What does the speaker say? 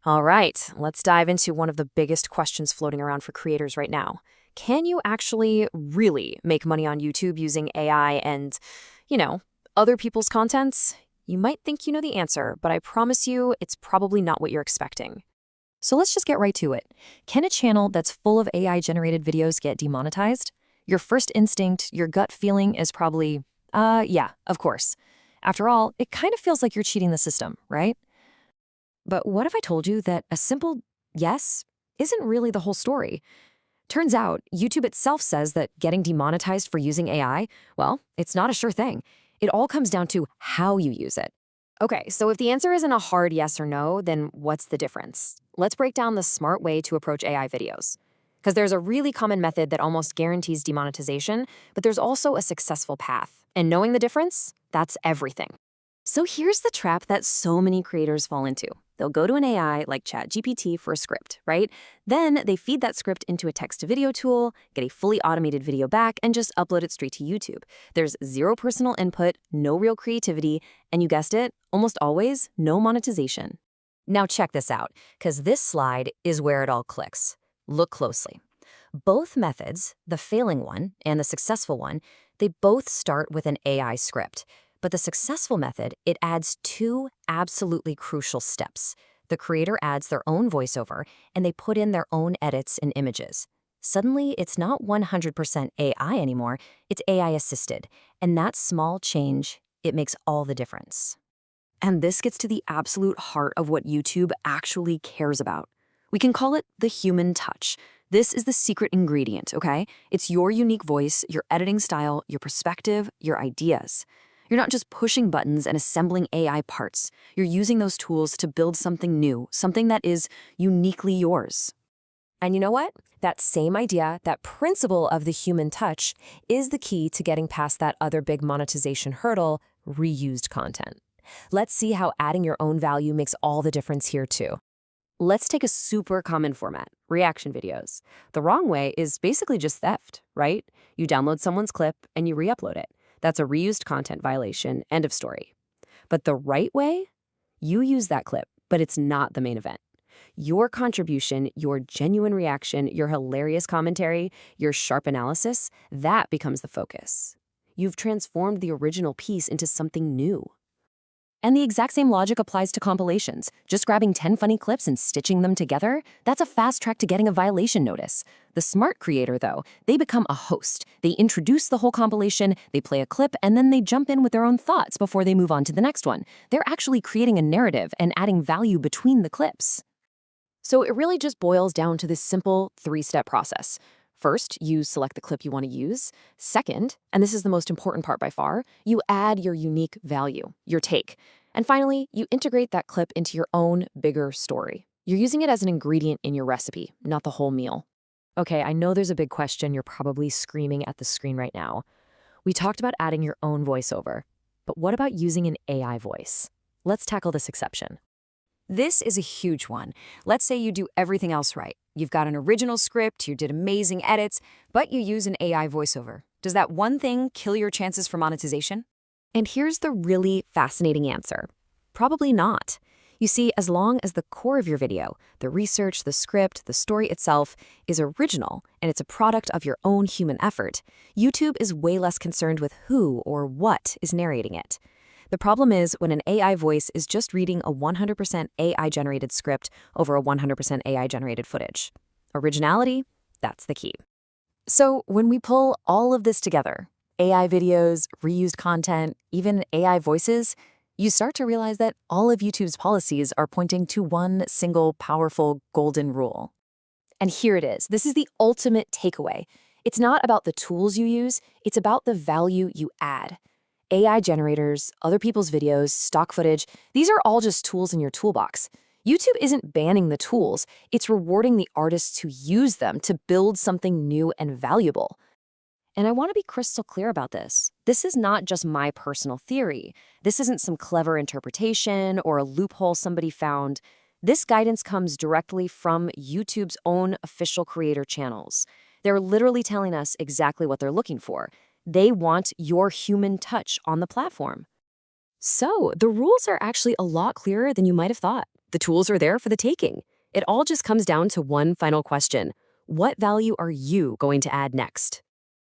All right, let's dive into one of the biggest questions floating around for creators right now. Can you actually really make money on YouTube using AI and, you know, other people's contents? You might think you know the answer, but I promise you it's probably not what you're expecting. So let's just get right to it. Can a channel that's full of AI-generated videos get demonetized? Your first instinct, your gut feeling is probably, yeah, of course. After all, it kind of feels like you're cheating the system, right? But what if I told you that a simple yes isn't really the whole story? Turns out, YouTube itself says that getting demonetized for using AI, well, it's not a sure thing. It all comes down to how you use it. Okay, so if the answer isn't a hard yes or no, then what's the difference? Let's break down the smart way to approach AI videos. Because there's a really common method that almost guarantees demonetization, but there's also a successful path. And knowing the difference, that's everything. So here's the trap that so many creators fall into. They'll go to an AI like ChatGPT for a script, right? Then they feed that script into a text-to-video tool, get a fully automated video back, and just upload it straight to YouTube. There's zero personal input, no real creativity, and you guessed it, almost always, no monetization. Now check this out, because this slide is where it all clicks. Look closely. Both methods, the failing one and the successful one, they both start with an AI script. But the successful method, it adds two absolutely crucial steps. The creator adds their own voiceover, and they put in their own edits and images. Suddenly, it's not 100% AI anymore, it's AI assisted. And that small change, it makes all the difference. And this gets to the absolute heart of what YouTube actually cares about. We can call it the human touch. This is the secret ingredient, okay? It's your unique voice, your editing style, your perspective, your ideas. You're not just pushing buttons and assembling AI parts. You're using those tools to build something new, something that is uniquely yours. And you know what? That same idea, that principle of the human touch, is the key to getting past that other big monetization hurdle, reused content. Let's see how adding your own value makes all the difference here too. Let's take a super common format, reaction videos. The wrong way is basically just theft, right? You download someone's clip and you re-upload it. That's a reused content violation, end of story. But the right way? You use that clip, but it's not the main event. Your contribution, your genuine reaction, your hilarious commentary, your sharp analysis, that becomes the focus. You've transformed the original piece into something new. And the exact same logic applies to compilations. Just grabbing 10 funny clips and stitching them together, that's a fast track to getting a violation notice. The smart creator, though, they become a host. They introduce the whole compilation, they play a clip, and then they jump in with their own thoughts before they move on to the next one. They're actually creating a narrative and adding value between the clips. So it really just boils down to this simple three-step process. First, you select the clip you want to use. Second, and this is the most important part by far, you add your unique value, your take. And finally, you integrate that clip into your own bigger story. You're using it as an ingredient in your recipe, not the whole meal. Okay, I know there's a big question you're probably screaming at the screen right now. We talked about adding your own voiceover, but what about using an AI voice? Let's tackle this exception. This is a huge one. Let's say you do everything else right. You've got an original script, you did amazing edits, but you use an AI voiceover. Does that one thing kill your chances for monetization? And here's the really fascinating answer. Probably not. You see, as long as the core of your video, the research, the script, the story itself, is original and it's a product of your own human effort, YouTube is way less concerned with who or what is narrating it. The problem is when an AI voice is just reading a 100% AI-generated script over a 100% AI-generated footage. Originality, that's the key. So when we pull all of this together, AI videos, reused content, even AI voices, you start to realize that all of YouTube's policies are pointing to one single powerful golden rule. And here it is. This is the ultimate takeaway. It's not about the tools you use, it's about the value you add. AI generators, other people's videos, stock footage, these are all just tools in your toolbox. YouTube isn't banning the tools, it's rewarding the artists who use them to build something new and valuable. And I want to be crystal clear about this. This is not just my personal theory. This isn't some clever interpretation or a loophole somebody found. This guidance comes directly from YouTube's own official creator channels. They're literally telling us exactly what they're looking for. They want your human touch on the platform. So, the rules are actually a lot clearer than you might have thought. The tools are there for the taking. It all just comes down to one final question. What value are you going to add next?